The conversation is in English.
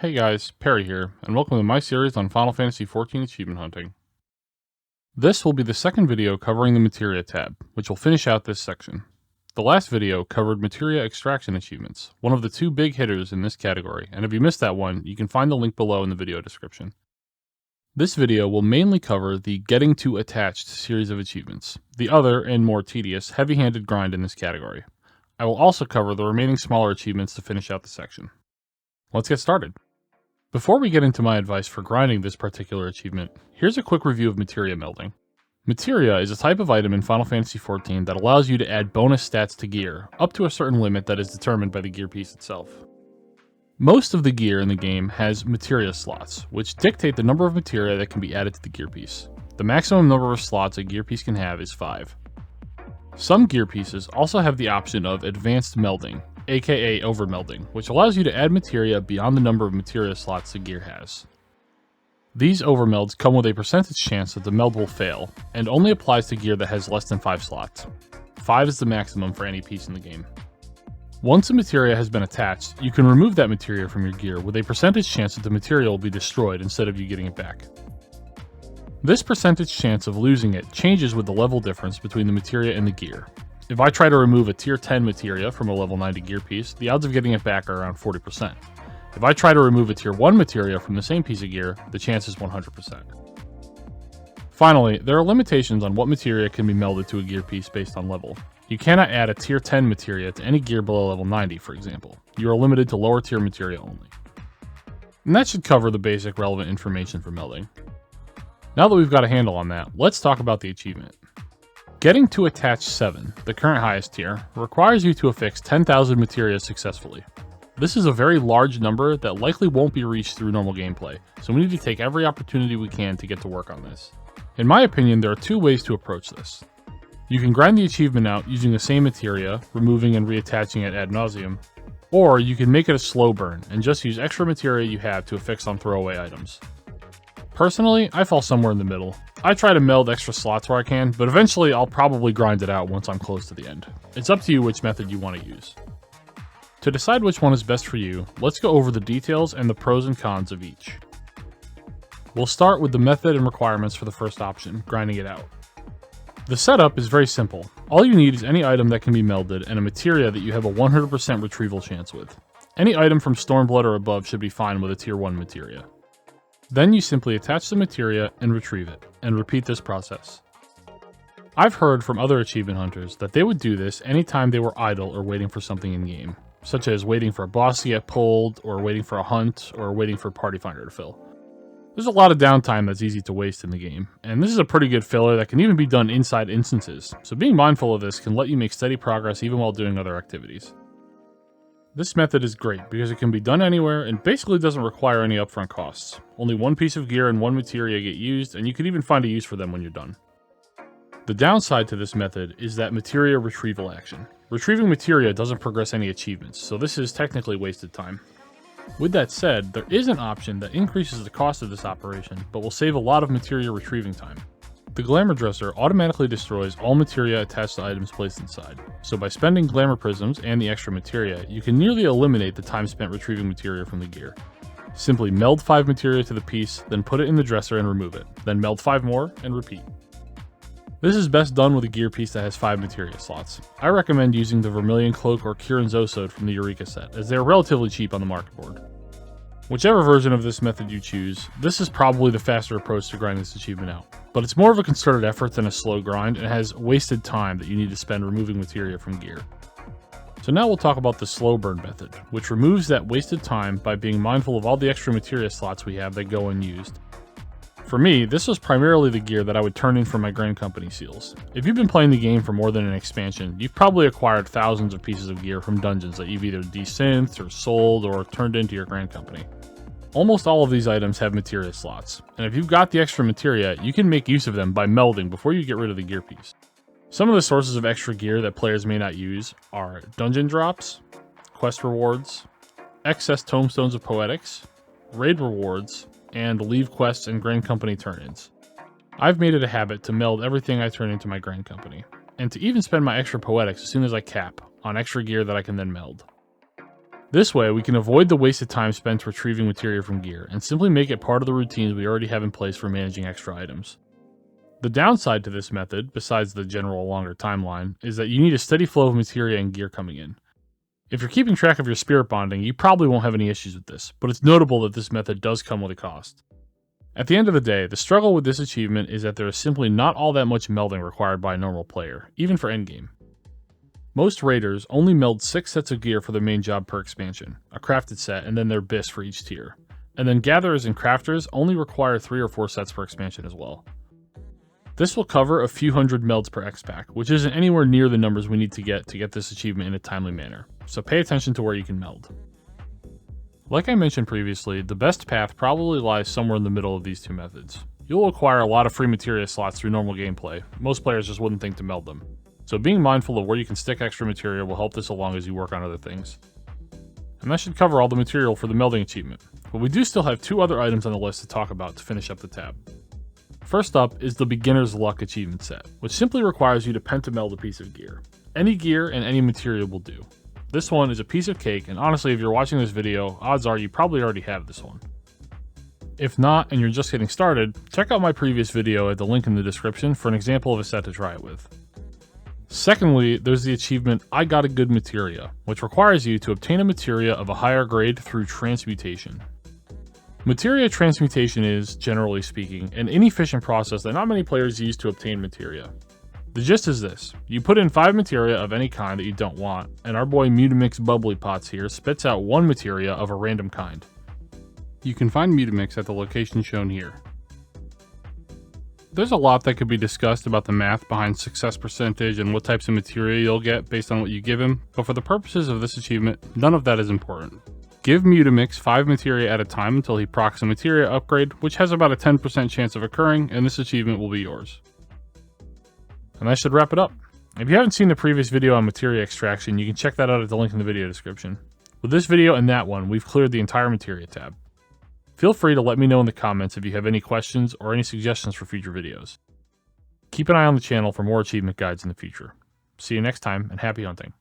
Hey guys, Perry here, and welcome to my series on Final Fantasy XIV achievement hunting. This will be the second video covering the Materia tab, which will finish out this section. The last video covered Materia extraction achievements, one of the two big hitters in this category, and if you missed that one, you can find the link below in the video description. This video will mainly cover the Getting to Attached series of achievements, the other and more tedious, heavy-handed grind in this category. I will also cover the remaining smaller achievements to finish out the section. Let's get started. Before we get into my advice for grinding this particular achievement, here's a quick review of Materia melding. Materia is a type of item in Final Fantasy XIV that allows you to add bonus stats to gear, up to a certain limit that is determined by the gear piece itself. Most of the gear in the game has Materia slots, which dictate the number of materia that can be added to the gear piece. The maximum number of slots a gear piece can have is 5. Some gear pieces also have the option of advanced melding, aka overmelding, which allows you to add materia beyond the number of materia slots the gear has. These overmelds come with a percentage chance that the meld will fail, and only applies to gear that has less than 5 slots. 5 is the maximum for any piece in the game. Once a materia has been attached, you can remove that materia from your gear with a percentage chance that the material will be destroyed instead of you getting it back. This percentage chance of losing it changes with the level difference between the materia and the gear. If I try to remove a tier 10 materia from a level 90 gear piece, the odds of getting it back are around 40%. If I try to remove a tier 1 materia from the same piece of gear, the chance is 100%. Finally, there are limitations on what materia can be melded to a gear piece based on level. You cannot add a tier 10 materia to any gear below level 90, for example. You are limited to lower tier materia only. And that should cover the basic relevant information for melding. Now that we've got a handle on that, let's talk about the achievement. Getting to Attach 7, the current highest tier, requires you to affix 10,000 materia successfully. This is a very large number that likely won't be reached through normal gameplay, so we need to take every opportunity we can to get to work on this. In my opinion, there are two ways to approach this. You can grind the achievement out using the same materia, removing and reattaching it ad nauseum, or you can make it a slow burn and just use extra materia you have to affix on throwaway items. Personally, I fall somewhere in the middle. I try to meld extra slots where I can, but eventually I'll probably grind it out once I'm close to the end. It's up to you which method you want to use. To decide which one is best for you, let's go over the details and the pros and cons of each. We'll start with the method and requirements for the first option, grinding it out. The setup is very simple. All you need is any item that can be melded and a materia that you have a 100% retrieval chance with. Any item from Stormblood or above should be fine with a tier 1 materia. Then you simply attach the materia and retrieve it, and repeat this process. I've heard from other achievement hunters that they would do this anytime they were idle or waiting for something in-game, such as waiting for a boss to get pulled, or waiting for a hunt, or waiting for a party finder to fill. There's a lot of downtime that's easy to waste in the game, and this is a pretty good filler that can even be done inside instances, so being mindful of this can let you make steady progress even while doing other activities. This method is great because it can be done anywhere and basically doesn't require any upfront costs. Only one piece of gear and one materia get used, and you can even find a use for them when you're done. The downside to this method is that materia retrieval action. Retrieving materia doesn't progress any achievements, so this is technically wasted time. With that said, there is an option that increases the cost of this operation, but will save a lot of materia retrieving time. The Glamour dresser automatically destroys all materia attached to items placed inside, so by spending Glamour prisms and the extra materia, you can nearly eliminate the time spent retrieving materia from the gear. Simply meld 5 materia to the piece, then put it in the dresser and remove it, then meld 5 more, and repeat. This is best done with a gear piece that has 5 materia slots. I recommend using the Vermilion Cloak or Kirin's Osode from the Eureka set, as they are relatively cheap on the market board. Whichever version of this method you choose, this is probably the faster approach to grind this achievement out. But it's more of a concerted effort than a slow grind, and has wasted time that you need to spend removing materia from gear. So now we'll talk about the slow burn method, which removes that wasted time by being mindful of all the extra materia slots we have that go unused. For me, this was primarily the gear that I would turn in for my Grand Company seals. If you've been playing the game for more than an expansion, you've probably acquired thousands of pieces of gear from dungeons that you've either desynthed or sold or turned into your Grand Company. Almost all of these items have materia slots, and if you've got the extra materia, you can make use of them by melding before you get rid of the gear piece. Some of the sources of extra gear that players may not use are dungeon drops, quest rewards, excess tomestones of poetics, raid rewards, and leave quests and Grand Company turn-ins. I've made it a habit to meld everything I turn into my Grand Company, and to even spend my extra poetics as soon as I cap on extra gear that I can then meld. This way, we can avoid the wasted time spent retrieving materia from gear, and simply make it part of the routines we already have in place for managing extra items. The downside to this method, besides the general longer timeline, is that you need a steady flow of materia and gear coming in. If you're keeping track of your spirit bonding, you probably won't have any issues with this, but it's notable that this method does come with a cost. At the end of the day, the struggle with this achievement is that there is simply not all that much melding required by a normal player, even for endgame. Most raiders only meld 6 sets of gear for their main job per expansion, a crafted set and then their bis for each tier. And then gatherers and crafters only require 3 or 4 sets per expansion as well. This will cover a few hundred melds per X-Pack, which isn't anywhere near the numbers we need to get this achievement in a timely manner, so pay attention to where you can meld. Like I mentioned previously, the best path probably lies somewhere in the middle of these two methods. You'll acquire a lot of free materia slots through normal gameplay. Most players just wouldn't think to meld them. So being mindful of where you can stick extra materia will help this along as you work on other things. And that should cover all the material for the melding achievement, but we do still have 2 other items on the list to talk about to finish up the tab. First up is the Beginner's Luck achievement set, which simply requires you to pentameld a piece of gear. Any gear and any material will do. This one is a piece of cake, and honestly if you're watching this video, odds are you probably already have this one. If not, and you're just getting started, check out my previous video at the link in the description for an example of a set to try it with. Secondly, there's the achievement I Got a Good Materia, which requires you to obtain a materia of a higher grade through transmutation. Materia transmutation is, generally speaking, an inefficient process that not many players use to obtain materia. The gist is this: you put in 5 materia of any kind that you don't want, and our boy Mutamix Bubbly Pots here spits out 1 materia of a random kind. You can find Mutamix at the location shown here. There's a lot that could be discussed about the math behind success percentage and what types of materia you'll get based on what you give him, but for the purposes of this achievement, none of that is important. Give Mutamix 5 materia at a time until he procs a materia upgrade, which has about a 10% chance of occurring, and this achievement will be yours. And that should wrap it up. If you haven't seen the previous video on materia extraction, you can check that out at the link in the video description. With this video and that one, we've cleared the entire materia tab. Feel free to let me know in the comments if you have any questions or any suggestions for future videos. Keep an eye on the channel for more achievement guides in the future. See you next time, and happy hunting.